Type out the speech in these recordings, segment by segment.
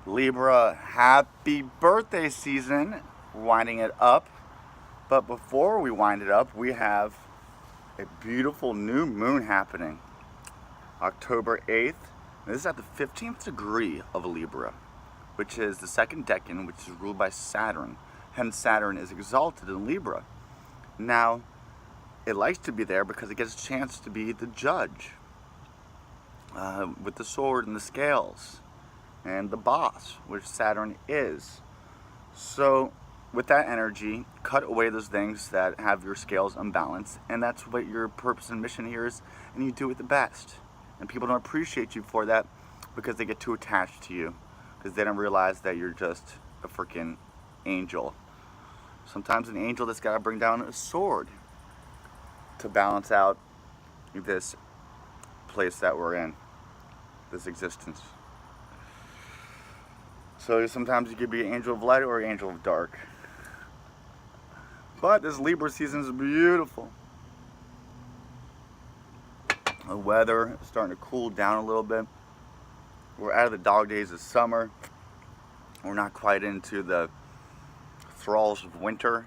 Libra, happy birthday season. Winding it up. But before we wind it up, we have a beautiful new moon happening. October 8th. This is at the 15th degree of Libra, which is the second decan, which is ruled by Saturn. Hence, Saturn is exalted in Libra. Now, it likes to be there because it gets a chance to be the judge with the sword and the scales and the boss, which Saturn is. So with that energy, cut away those things that have your scales unbalanced, and that's what your purpose and mission here is, and you do it the best. And people don't appreciate you for that because they get too attached to you, because they don't realize that you're just a freaking angel. Sometimes an angel that's got to bring down a sword to balance out this place that we're in, this existence. So sometimes you could be an angel of light or an angel of dark. But this Libra season is beautiful. The weather is starting to cool down a little bit. We're out of the dog days of summer. We're not quite into the thralls of winter.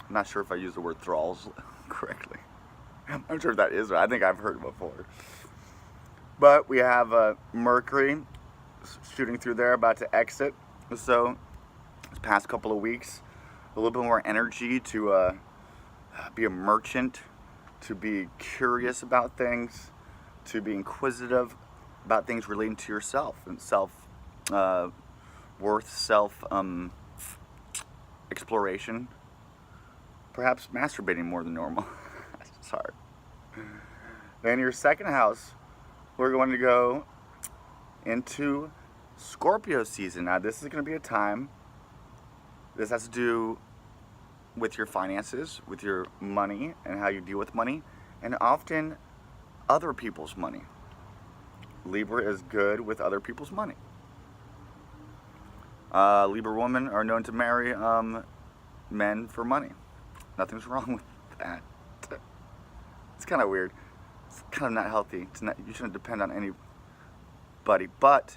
I'm not sure if I used the word thralls correctly. I'm not sure if that is, but I think I've heard it before. But we have Mercury shooting through there, about to exit. So this past couple of weeks, a little bit more energy to be a merchant, to be curious about things, to be inquisitive about things relating to yourself and self worth, self exploration. Perhaps masturbating more than normal. Sorry. Then your second house, we're going to go into Scorpio season. Now this is going to be a time, this has to do with your finances, with your money and how you deal with money, and often other people's money. Libra is good with other people's money. Libra women are known to marry men for money. Nothing's wrong with that. It's kind of weird. It's kind of not healthy. You shouldn't depend on anybody. But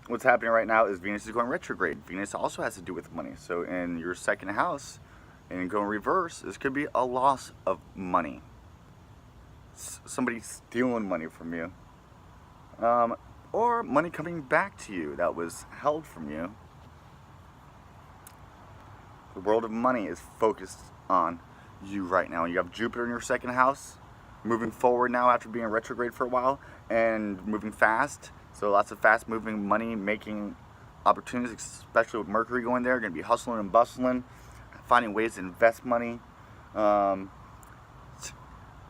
what's happening right now is Venus is going retrograde. Venus also has to do with money. So in your second house, and going reverse, this could be a loss of money. Somebody stealing money from you. Or money coming back to you that was held from you. The world of money is focused on you right now. You have Jupiter in your second house, moving forward now after being retrograde for a while, and moving fast. So lots of fast moving, money making opportunities, especially with Mercury going there. Going to be hustling and bustling, finding ways to invest money,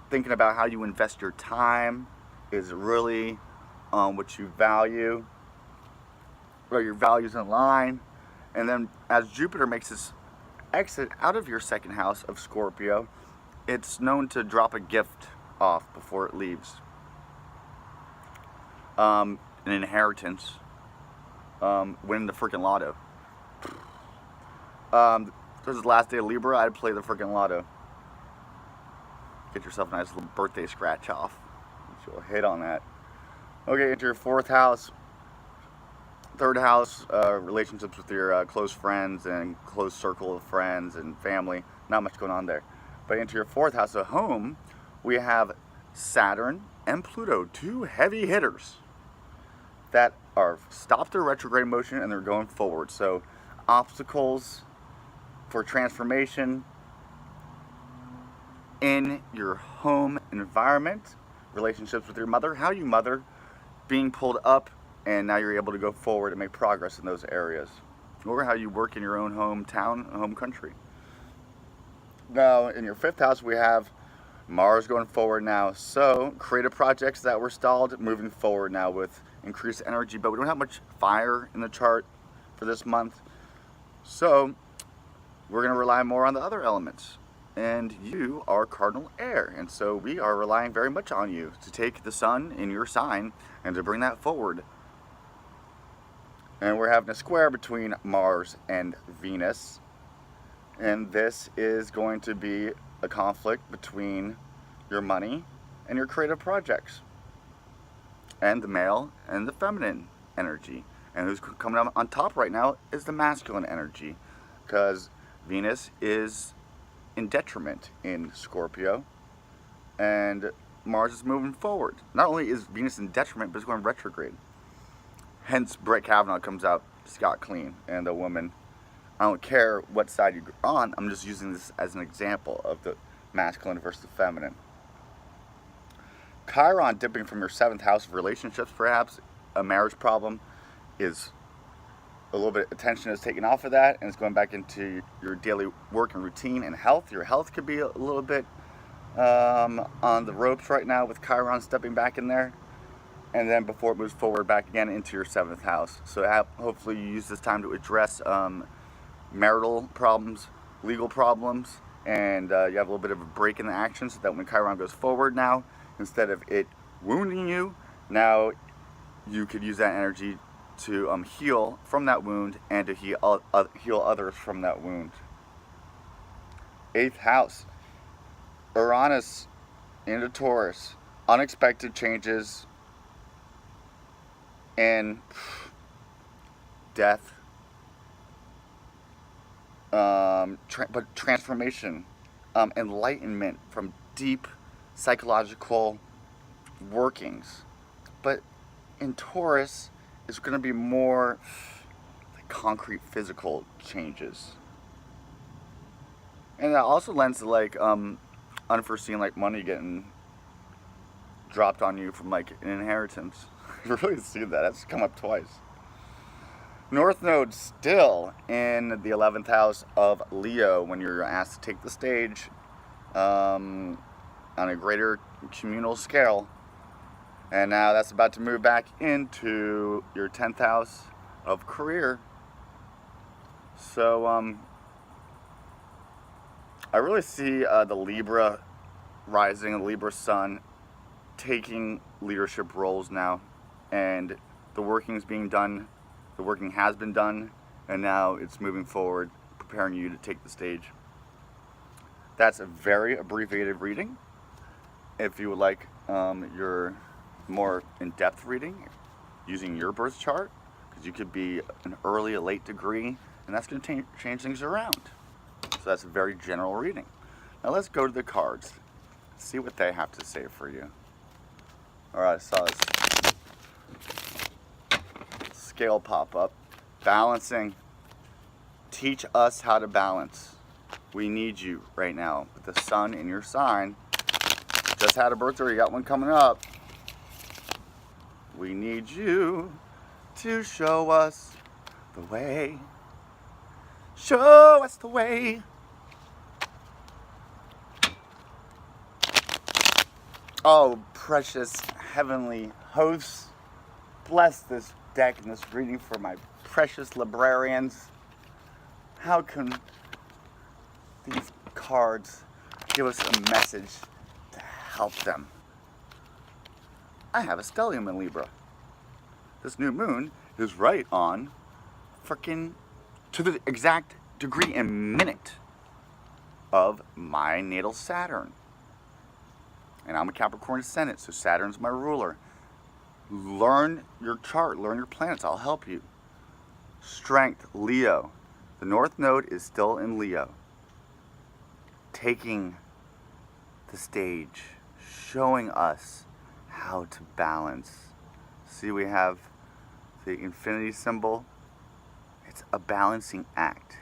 thinking about how you invest your time is really what you value, or your values in line. And then as Jupiter makes this exit out of your second house of Scorpio, it's known to drop a gift off before it leaves. An inheritance, winning the freaking lotto. This is the last day of Libra. I'd play the freaking lotto. Get yourself a nice little birthday scratch off. You'll hit on that. Okay, into your fourth house. Third house, relationships with your close friends and close circle of friends and family. Not much going on there. But into your fourth house of home, we have Saturn and Pluto, two heavy hitters that are stopped their retrograde motion and they're going forward. So obstacles for transformation in your home environment, relationships with your mother, how you mother, being pulled up, and now you're able to go forward and make progress in those areas. Or how you work in your own hometown, home country. Now, in your fifth house, we have Mars going forward now. So, creative projects that were stalled, moving forward now with increased energy. But we don't have much fire in the chart for this month. So, we're going to rely more on the other elements. And you are cardinal air. And so, we are relying very much on you to take the sun in your sign and to bring that forward. And we're having a square between Mars and Venus. And this is going to be a conflict between your money and your creative projects. And the male and the feminine energy. And who's coming out on top right now is the masculine energy, because Venus is in detriment in Scorpio, and Mars is moving forward. Not only is Venus in detriment, but it's going retrograde. Hence, Brett Kavanaugh comes out scot clean, and the woman, I don't care what side you're on, I'm just using this as an example of the masculine versus the feminine. Chiron dipping from your 7th house of relationships, perhaps a marriage problem, is a little bit attention is taken off of that, and it's going back into your daily work and routine and health. Your health could be a little bit on the ropes right now with Chiron stepping back in there, and then before it moves forward back again into your 7th house. So hopefully you use this time to address marital problems, legal problems, and you have a little bit of a break in the action, so that when Chiron goes forward now, instead of it wounding you, now you could use that energy to heal from that wound and to heal others from that wound. 8th house, Uranus into Taurus, unexpected changes and death, but transformation, enlightenment from deep psychological workings. But in Taurus, it's going to be more like concrete physical changes. And that also lends to like unforeseen like money getting dropped on you from like an inheritance. You really see that. That's come up twice. North Node still in the 11th house of Leo when you're asked to take the stage on a greater communal scale. And now that's about to move back into your 10th house of career. So I really see the Libra rising, the Libra sun, taking leadership roles now. And the working is being done. The working has been done. And now it's moving forward, preparing you to take the stage. That's a very abbreviated reading. If you would like your more in-depth reading using your birth chart, because you could be an early, a late degree, and that's going to change things around. So that's a very general reading. Now let's go to the cards, see what they have to say for you. All right, I saw this scale pop up. Balancing. Teach us how to balance. We need you right now with the sun in your sign. Just had a birthday, you got one coming up. We need you to show us the way. Show us the way. Oh, precious heavenly hosts, bless this deck and this reading for my precious librarians. How can these cards give us a message to help them? I have a stellium in Libra. This new moon is right on frickin' to the exact degree and minute of my natal Saturn. And I'm a Capricorn ascendant, so Saturn's my ruler. Learn your chart, learn your planets, I'll help you. Strength, Leo. The North Node is still in Leo. Taking the stage, showing us how to balance. See, we have the infinity symbol. It's a balancing act,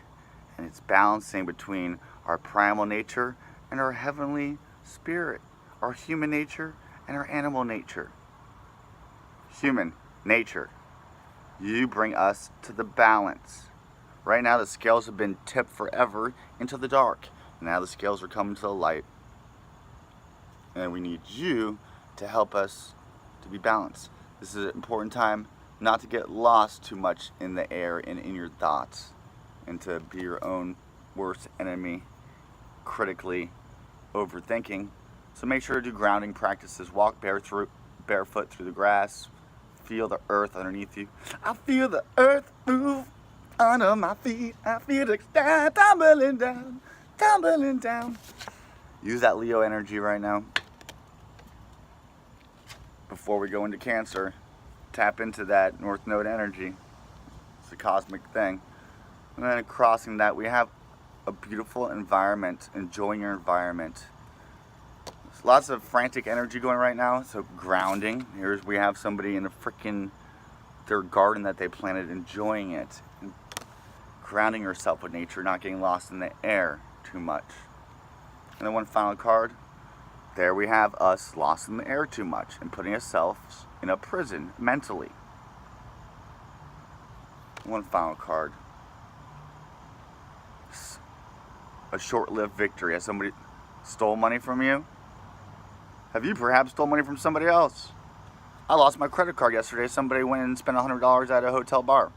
and it's balancing between our primal nature and our heavenly spirit, our human nature and our animal nature. Human nature, you bring us to the balance. Right now the scales have been tipped forever into the dark. Now the scales are coming to the light, and we need you to help us to be balanced. This is an important time not to get lost too much in the air and in your thoughts, and to be your own worst enemy, critically overthinking. So make sure to do grounding practices. Walk barefoot through the grass. Feel the earth underneath you. I feel the earth move under my feet. I feel it tumbling down, tumbling down. Use that Leo energy right now. Before we go into Cancer, tap into that North Node energy. It's a cosmic thing. And then crossing that, we have a beautiful environment, enjoying your environment. There's lots of frantic energy going right now, so grounding. Here's, we have somebody in a freaking, their garden that they planted, enjoying it. And grounding yourself with nature, not getting lost in the air too much. And then one final card. There we have us lost in the air too much and putting ourselves in a prison mentally. One final card. A short-lived victory. Has somebody stole money from you? Have you perhaps stole money from somebody else? I lost my credit card yesterday. Somebody went and spent $100 at a hotel bar.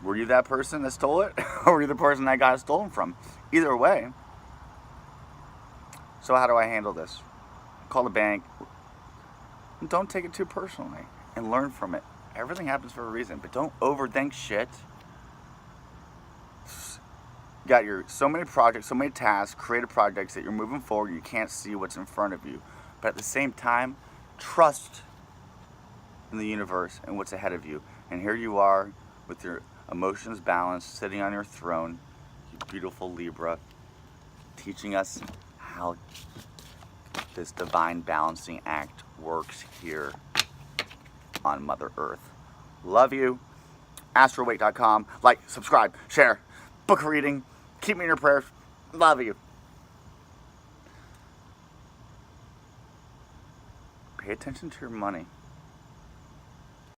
Were you that person that stole it? Or were you the person that got it stolen from? Either way. So how do I handle this? Call the bank. Don't take it too personally and learn from it. Everything happens for a reason, but don't overthink shit. You got your so many projects, so many tasks, creative projects that you're moving forward, you can't see what's in front of you. But at the same time, trust in the universe and what's ahead of you. And here you are with your emotions balanced, sitting on your throne, you beautiful Libra, teaching us how this divine balancing act works here on Mother Earth. Love you. astrowake.com. Like, subscribe, share, book a reading. Keep me in your prayers. Love you. Pay attention to your money.